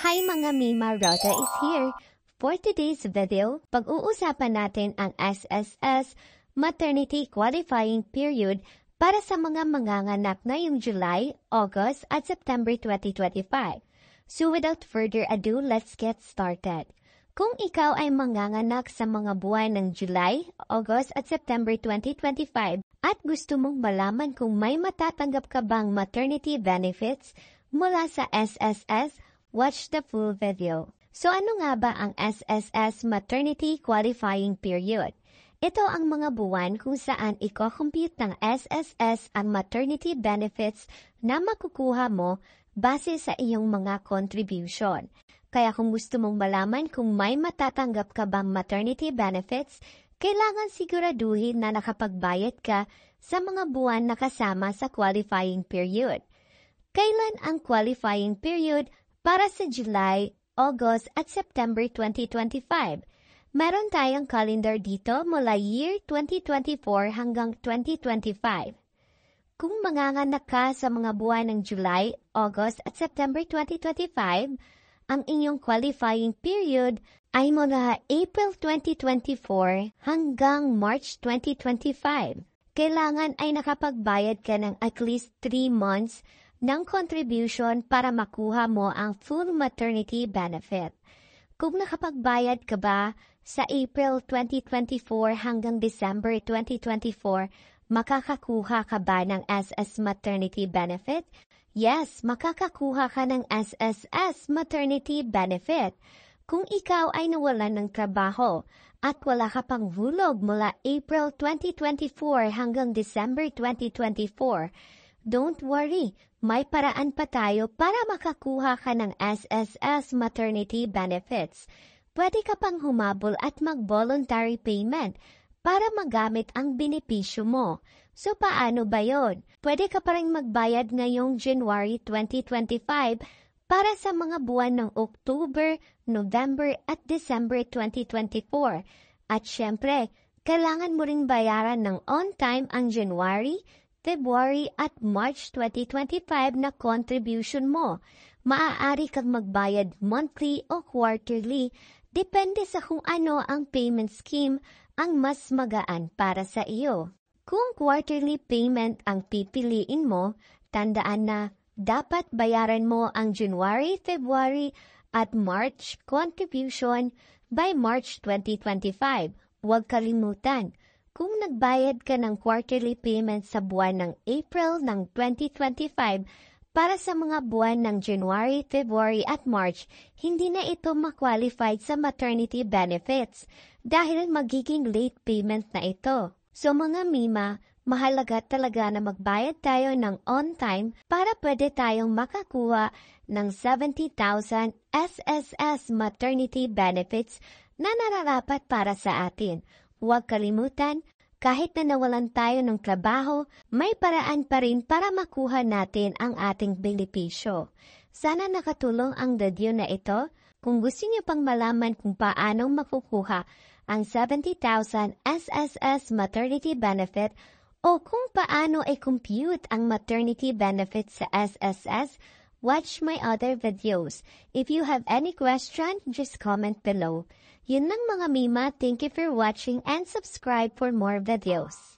Hi mga Mima, Rhoda is here. For today's video, pag-uusapan natin ang SSS Maternity Qualifying Period para sa mga manganganak ngayong July, August at September 2025. So without further ado, let's get started. Kung ikaw ay manganganak sa mga buwan ng July, August at September 2025 at gusto mong malaman kung may matatanggap ka bang maternity benefits mula sa SSS, watch the full video. So ano nga ba ang SSS Maternity Qualifying Period? Ito ang mga buwan kung saan i-compute ng SSS ang maternity benefits na makukuha mo base sa iyong mga contribution. Kaya kung gusto mong malaman kung may matatanggap ka bang maternity benefits, kailangan siguraduhin na nakapagbayad ka sa mga buwan na kasama sa qualifying period. Kailan ang qualifying period para sa July, August at September 2025? Meron tayong calendar dito mula year 2024 hanggang 2025. Kung manganganak ka sa mga buwan ng July, August at September 2025, ang inyong qualifying period ay mula April 2024 hanggang March 2025. Kailangan ay nakapagbayad ka ng at least 3 months ng contribution para makuha mo ang full maternity benefit. Kung nakapagbayad ka ba sa April 2024 hanggang December 2024, makakakuha ka ba ng SS maternity benefit? Yes, makakakuha ka ng SSS maternity benefit. Kung ikaw ay nawalan ng trabaho at wala ka pang hulog mula April 2024 hanggang December 2024, don't worry, may paraan pa tayo para makakuha ka ng SSS maternity benefits. Pwede ka pang humabol at mag-voluntary payment para magamit ang benepisyo mo. So paano ba yon? Pwede ka pa rin magbayad ngayong January 2025 para sa mga buwan ng October, November at December 2024. At syempre, kailangan mo ring bayaran ng on-time ang January, February at March 2025 na contribution mo. Maaari kang magbayad monthly o quarterly, depende sa kung ano ang payment scheme ang mas magaan para sa iyo. Kung quarterly payment ang pipiliin mo, tandaan na dapat bayaran mo ang January, February at March contribution by March 2025. Huwag kalimutan, kung nagbayad ka ng quarterly payment sa buwan ng April ng 2025 para sa mga buwan ng January, February at March, hindi na ito ma-qualified sa maternity benefits dahil magiging late payment na ito. So mga Mima, mahalaga talaga na magbayad tayo ng on-time para pwede tayong makakuha ng 70,000 SSS maternity benefits na nararapat para sa atin. Huwag kalimutan, kahit na nawalan tayo ng trabaho, may paraan pa rin para makuha natin ang ating benepisyo. Sana nakatulong ang video na ito. Kung gusto niyo pang malaman kung paano makukuha ang 70,000 SSS maternity benefit o kung paano i-compute ang maternity benefit sa SSS, watch my other videos. If you have any question, just comment below. Yun lang mga Mima, thank you for watching and subscribe for more videos.